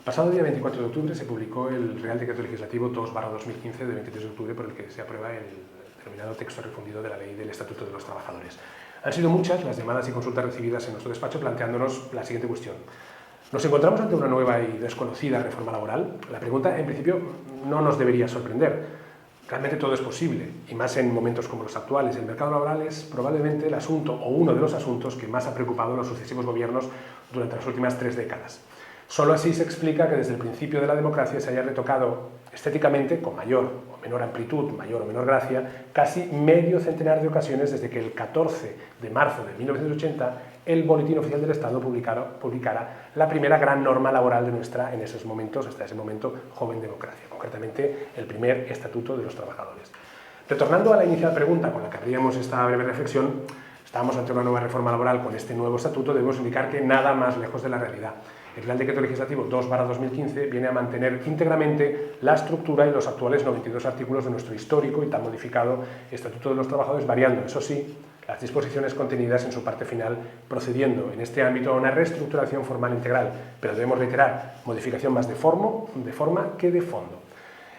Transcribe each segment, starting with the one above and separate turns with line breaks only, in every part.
Pasado día 24 de octubre se publicó el Real Decreto Legislativo 2/2015 de 23 de octubre por el que se aprueba el denominado texto refundido de la Ley del Estatuto de los Trabajadores. Han sido muchas las llamadas y consultas recibidas en nuestro despacho planteándonos la siguiente cuestión. ¿Nos encontramos ante una nueva y desconocida reforma laboral? La pregunta, en principio, no nos debería sorprender. Realmente todo es posible, y más en momentos como los actuales. El mercado laboral es probablemente el asunto o uno de los asuntos que más ha preocupado a los sucesivos gobiernos durante las últimas 3 décadas. Solo así se explica que desde el principio de la democracia se haya retocado estéticamente, con mayor o menor amplitud, mayor o menor gracia, casi medio centenar de ocasiones desde que el 14 de marzo de 1980 el Boletín Oficial del Estado publicara la primera gran norma laboral de nuestra, en esos momentos, hasta ese momento, joven democracia, concretamente el primer Estatuto de los Trabajadores. Retornando a la inicial pregunta con la que abríamos esta breve reflexión, estamos ante una nueva reforma laboral con este nuevo estatuto, debemos indicar que nada más lejos de la realidad. El Real Decreto Legislativo 2/2015 viene a mantener íntegramente la estructura y los actuales 92 artículos de nuestro histórico y tan modificado Estatuto de los Trabajadores, variando, eso sí, las disposiciones contenidas en su parte final, procediendo en este ámbito a una reestructuración formal integral, pero debemos reiterar, modificación más de forma que de fondo.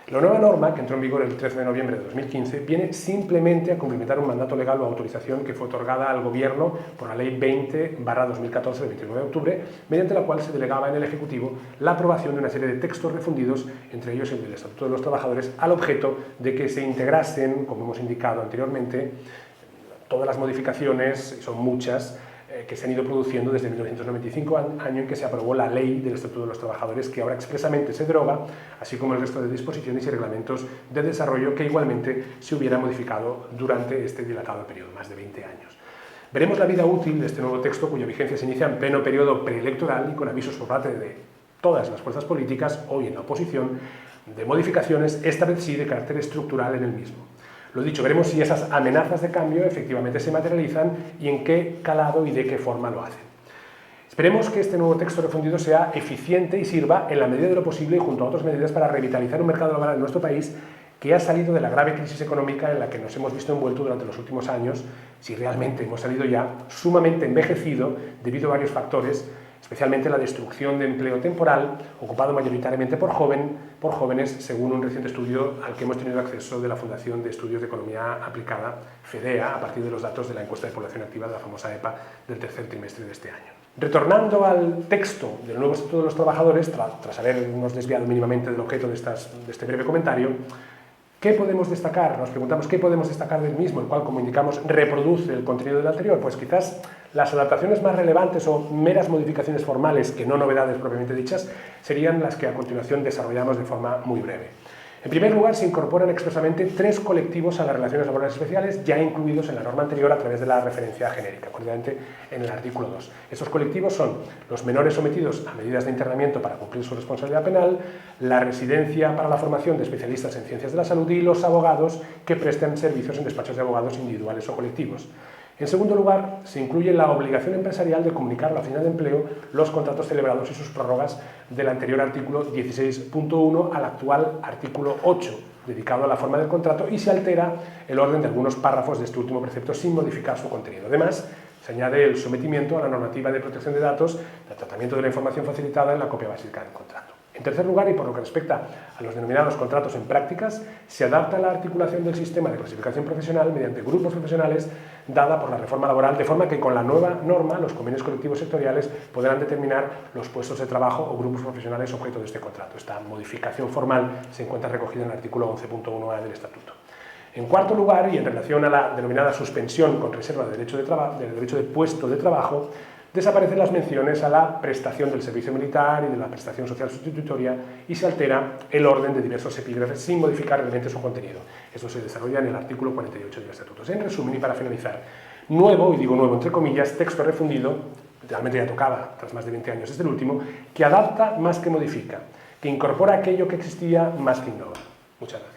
La nueva norma, que entró en vigor el 13 de noviembre de 2015, viene simplemente a complementar un mandato legal o autorización que fue otorgada al Gobierno por la Ley 20/2014 de 29 de octubre, mediante la cual se delegaba en el Ejecutivo la aprobación de una serie de textos refundidos, entre ellos el del Estatuto de los Trabajadores, al objeto de que se integrasen, como hemos indicado anteriormente, todas las modificaciones, son muchas, que se han ido produciendo desde 1995, año en que se aprobó la Ley del Estatuto de los Trabajadores, que ahora expresamente se deroga, así como el resto de disposiciones y reglamentos de desarrollo que igualmente se hubieran modificado durante este dilatado periodo, más de 20 años. Veremos la vida útil de este nuevo texto, cuya vigencia se inicia en pleno periodo preelectoral y con avisos por parte de todas las fuerzas políticas, hoy en la oposición, de modificaciones, esta vez sí de carácter estructural en el mismo. Lo dicho, veremos si esas amenazas de cambio efectivamente se materializan y en qué calado y de qué forma lo hacen. Esperemos que este nuevo texto refundido sea eficiente y sirva, en la medida de lo posible y junto a otras medidas, para revitalizar un mercado laboral en nuestro país que ha salido de la grave crisis económica en la que nos hemos visto envueltos durante los últimos años, si realmente hemos salido ya, sumamente envejecido debido a varios factores, especialmente la destrucción de empleo temporal, ocupado mayoritariamente por jóvenes, según un reciente estudio al que hemos tenido acceso de la Fundación de Estudios de Economía Aplicada, FEDEA, a partir de los datos de la encuesta de población activa de la famosa EPA del tercer trimestre de este año. Retornando al texto del nuevo Estatuto de los Trabajadores, tras habernos desviado mínimamente del objeto de este breve comentario, ¿qué podemos destacar? Nos preguntamos qué podemos destacar del mismo, el cual, como indicamos, reproduce el contenido del anterior. Pues quizás las adaptaciones más relevantes o meras modificaciones formales, que no novedades propiamente dichas, serían las que a continuación desarrollamos de forma muy breve. En primer lugar, se incorporan expresamente 3 colectivos a las relaciones laborales especiales, ya incluidos en la norma anterior a través de la referencia genérica, concretamente en el artículo 2. Estos colectivos son los menores sometidos a medidas de internamiento para cumplir su responsabilidad penal, la residencia para la formación de especialistas en ciencias de la salud y los abogados que prestan servicios en despachos de abogados individuales o colectivos. En segundo lugar, se incluye la obligación empresarial de comunicar a la Oficina de Empleo los contratos celebrados y sus prórrogas del anterior artículo 16.1 al actual artículo 8, dedicado a la forma del contrato, y se altera el orden de algunos párrafos de este último precepto sin modificar su contenido. Además, se añade el sometimiento a la normativa de protección de datos, del tratamiento de la información facilitada en la copia básica del contrato. En tercer lugar, y por lo que respecta a los denominados contratos en prácticas, se adapta la articulación del sistema de clasificación profesional mediante grupos profesionales dada por la reforma laboral, de forma que con la nueva norma los convenios colectivos sectoriales podrán determinar los puestos de trabajo o grupos profesionales objeto de este contrato. Esta modificación formal se encuentra recogida en el artículo 11.1a del Estatuto. En cuarto lugar, y en relación a la denominada suspensión con reserva del derecho de puesto de trabajo, desaparecen las menciones a la prestación del servicio militar y de la prestación social sustitutoria y se altera el orden de diversos epígrafes sin modificar realmente su contenido. Esto se desarrolla en el artículo 48 del Estatuto. En resumen, y para finalizar, nuevo, y digo nuevo entre comillas, texto refundido, realmente ya tocaba, tras más de 20 años desde el último, que adapta más que modifica, que incorpora aquello que existía más que innova. Muchas gracias.